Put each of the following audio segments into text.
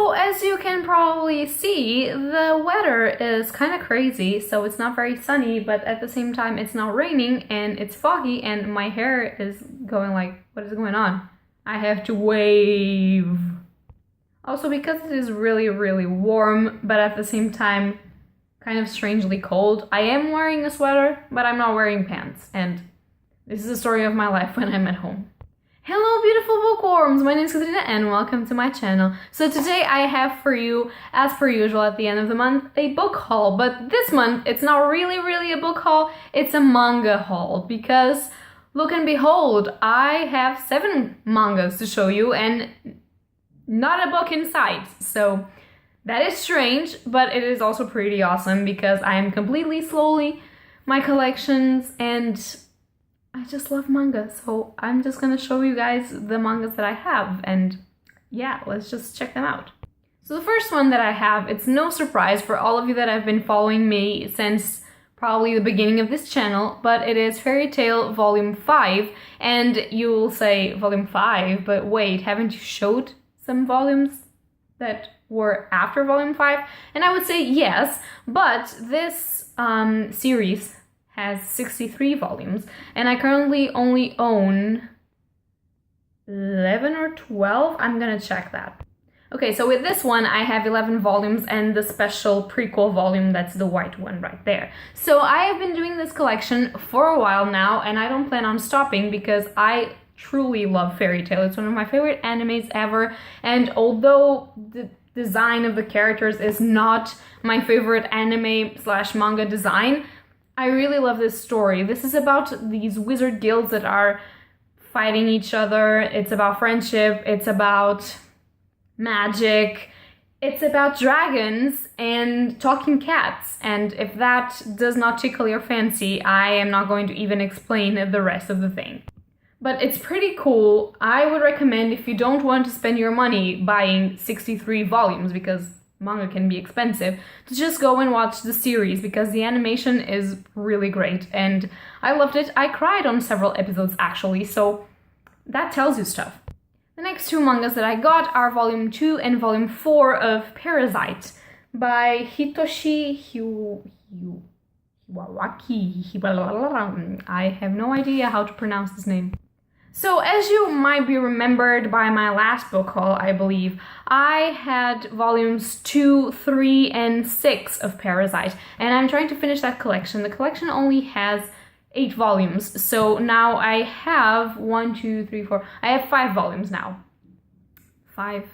So as you can probably see, the weather is kind of crazy, so it's not very sunny, but at the same time it's not raining and it's foggy and my hair is going like, what is going on? I have to wave. Also because it is really, really warm, but at the same time kind of strangely cold. I am wearing a sweater, but I'm not wearing pants, and this is the story of my life when I'm at home. Hello beautiful bookworms, my name is Katarina and welcome to my channel. So today I have for you, as per usual at the end of the month, a book haul. But this month it's not really a book haul, it's a manga haul. Because look and behold, I have 7 mangas to show you and not a book in sight. So that is strange, but it is also pretty awesome because I am completely slowly my collections and I just love manga, so I'm just gonna show you guys the mangas that I have, and yeah, let's just check them out. So the first one that I have, it's no surprise for all of you that have been following me since probably the beginning of this channel, but it is Fairytale Volume 5, and you will say, Volume 5, but wait, haven't you showed some volumes that were after Volume 5? And I would say yes, but this series has 63 volumes, and I currently only own 11 or 12? I'm gonna check that. Okay, so with this one, I have 11 volumes and the special prequel volume, that's the white one right there. So I have been doing this collection for a while now, and I don't plan on stopping because I truly love Fairytale. It's one of my favorite animes ever, and although the design of the characters is not my favorite anime slash manga design, I really love this story. This is about these wizard guilds that are fighting each other. It's about friendship. It's about magic. It's about dragons and talking cats. And if that does not tickle your fancy, I am not going to even explain the rest of the thing. But it's pretty cool. I would recommend, if you don't want to spend your money buying 63 volumes, because manga can be expensive, to just go and watch the series because the animation is really great and I loved it. I cried on several episodes actually, so that tells you stuff. The next 2 mangas that I got are Volume 2 and Volume 4 of Parasite by Hitoshi Hiwawaki. I have no idea how to pronounce this name. So as you might be remembered by my last book haul, I believe, I had volumes 2, 3, and 6 of Parasite, and I'm trying to finish that collection. The collection only has 8 volumes, so now I have 1, 2, 3, 4, I have 5 volumes now. 5?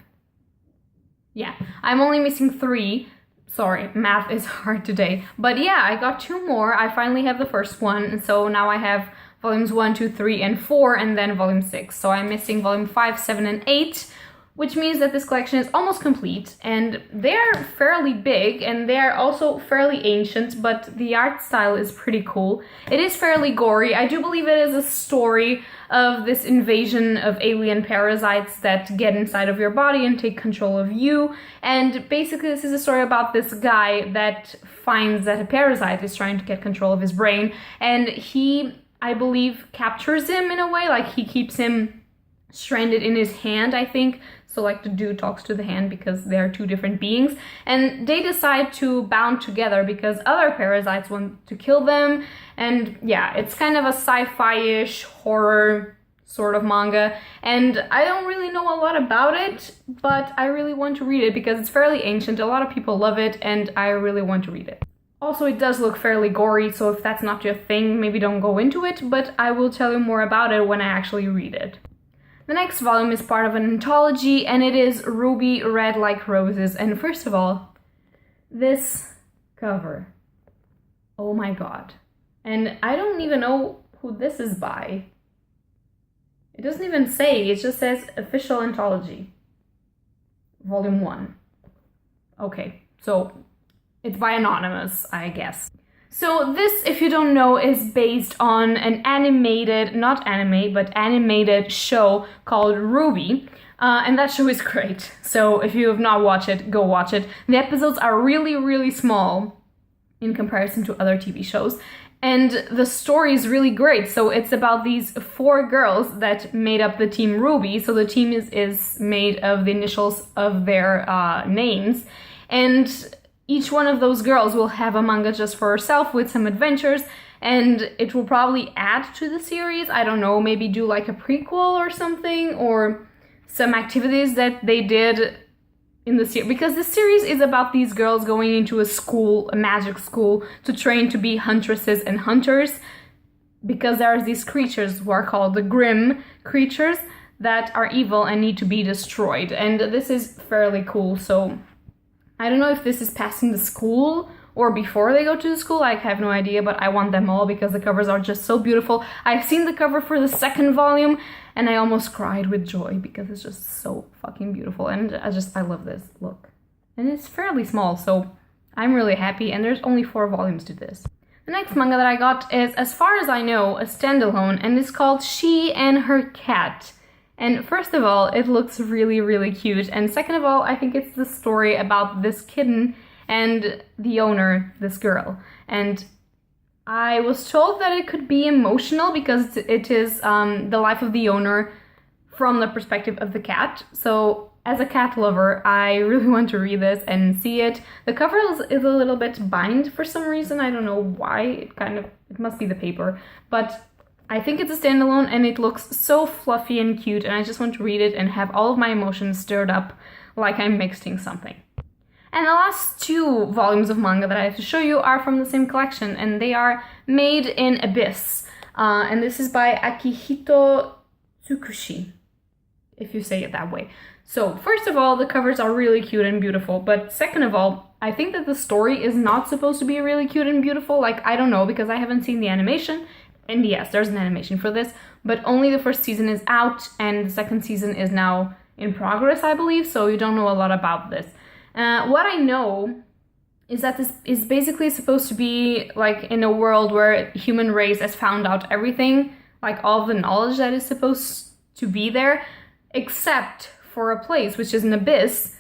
Yeah, I'm only missing 3. Sorry, math is hard today. But yeah, I got 2 more. I finally have the first one, so now I have volumes 1, 2, 3, and 4, and then volume 6. So I'm missing volume 5, 7, and 8, which means that this collection is almost complete. And they're fairly big, and they're also fairly ancient, but the art style is pretty cool. It is fairly gory. I do believe it is a story of this invasion of alien parasites that get inside of your body and take control of you. And basically this is a story about this guy that finds that a parasite is trying to get control of his brain, and he, I believe, captures him in a way, like he keeps him stranded in his hand, I think. So like the dude talks to the hand because they're 2 different beings, and they decide to bond together because other parasites want to kill them. And yeah, it's kind of a sci-fi-ish horror sort of manga, and I don't really know a lot about it, but I really want to read it because it's fairly ancient. A lot of people love it and I really want to read it. Also, it does look fairly gory, so if that's not your thing, maybe don't go into it, but I will tell you more about it when I actually read it. The next volume is part of an anthology, and it is Ruby Red Like Roses. And first of all, this cover. Oh my god. And I don't even know who this is by. It doesn't even say, it just says Official Anthology. Volume 1. Okay, so it's by Anonymous, I guess. So this, if you don't know, is based on an animated, not anime, but animated show called Ruby. And that show is great. So if you have not watched it, go watch it. The episodes are really small in comparison to other TV shows. And the story is really great. So it's about these 4 girls that made up the team Ruby. So the team is made of the initials of their names. And each one of those girls will have a manga just for herself with some adventures. And it will probably add to the series. I don't know, maybe do like a prequel or something. Or some activities that they did in the series, because the series is about these girls going into a school, a magic school, to train to be huntresses and hunters, because there are these creatures who are called the Grimm creatures that are evil and need to be destroyed. And this is fairly cool. So I don't know if this is passing the school or before they go to the school. I have no idea, but I want them all because the covers are just so beautiful. I've seen the cover for the 2nd volume and I almost cried with joy because it's just so fucking beautiful. And I love this look. And it's fairly small, so I'm really happy. And there's only 4 volumes to this. The next manga that I got is, as far as I know, a standalone, and it's called She and Her Cat. And first of all, it looks really, really cute. And second of all, I think it's the story about this kitten and the owner, this girl. And I was told that it could be emotional because it is the life of the owner from the perspective of the cat. So as a cat lover, I really want to read this and see it. The cover is a little bit bind for some reason. I don't know why. It must be the paper. But I think it's a standalone and it looks so fluffy and cute. And I just want to read it and have all of my emotions stirred up like I'm mixing something. And the last 2 volumes of manga that I have to show you are from the same collection, and they are Made in Abyss. And this is by Akihito Tsukushi, if you say it that way. So, first of all, the covers are really cute and beautiful, but second of all, I think that the story is not supposed to be really cute and beautiful. Like, I don't know, because I haven't seen the animation, and yes, there's an animation for this, but only the 1st season is out, and the 2nd season is now in progress, I believe, so you don't know a lot about this. What I know is that this is basically supposed to be like in a world where the human race has found out everything, like all of the knowledge that is supposed to be there, except for a place, which is an abyss,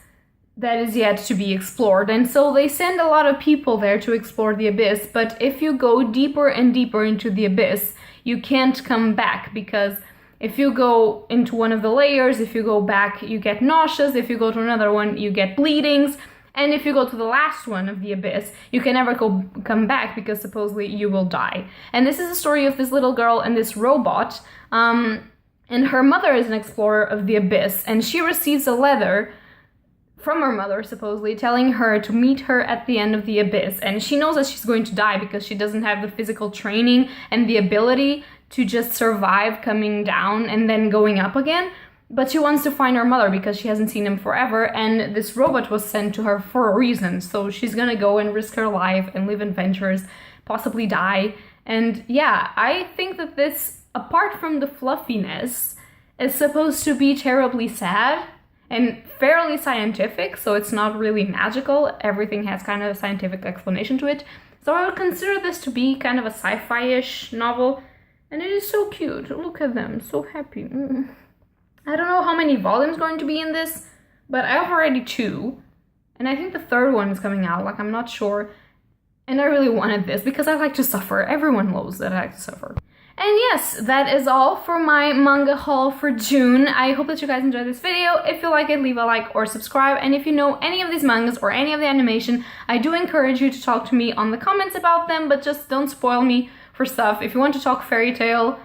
that is yet to be explored. And so they send a lot of people there to explore the abyss, but if you go deeper and deeper into the abyss, you can't come back, because if you go into one of the layers, if you go back, you get nauseous. If you go to another one, you get bleedings. And if you go to the last one of the abyss, you can never come back because supposedly you will die. And this is a story of this little girl and this robot. And her mother is an explorer of the abyss. And she receives a letter from her mother, supposedly, telling her to meet her at the end of the abyss. And she knows that she's going to die because she doesn't have the physical training and the ability to just survive coming down and then going up again. But she wants to find her mother because she hasn't seen him forever, and this robot was sent to her for a reason. So she's gonna go and risk her life and live adventures, possibly die. And yeah, I think that this, apart from the fluffiness, is supposed to be terribly sad and fairly scientific, so it's not really magical. Everything has kind of a scientific explanation to it. So I would consider this to be kind of a sci-fi-ish novel. And it is so cute. Look at them, so happy. I don't know how many volumes going to be in this, but I have already 2. And I think the 3rd one is coming out, like I'm not sure. And I really wanted this because I like to suffer. Everyone knows that I like to suffer. And yes, that is all for my manga haul for June. I hope that you guys enjoyed this video. If you like it, leave a like or subscribe. And if you know any of these mangas or any of the animation, I do encourage you to talk to me on the comments about them, but just don't spoil me for stuff. If you want to talk Fairytale,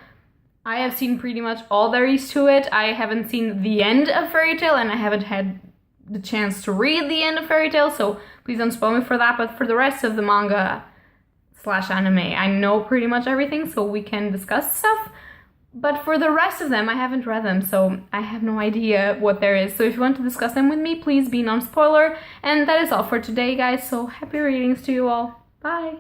I have seen pretty much all there is to it. I haven't seen the end of Fairytale, and I haven't had the chance to read the end of Fairytale, so please don't spoil me for that. But for the rest of the manga / anime, I know pretty much everything, so we can discuss stuff. But for the rest of them, I haven't read them, so I have no idea what there is. So if you want to discuss them with me, please be non-spoiler. And that is all for today, guys, so happy readings to you all. Bye!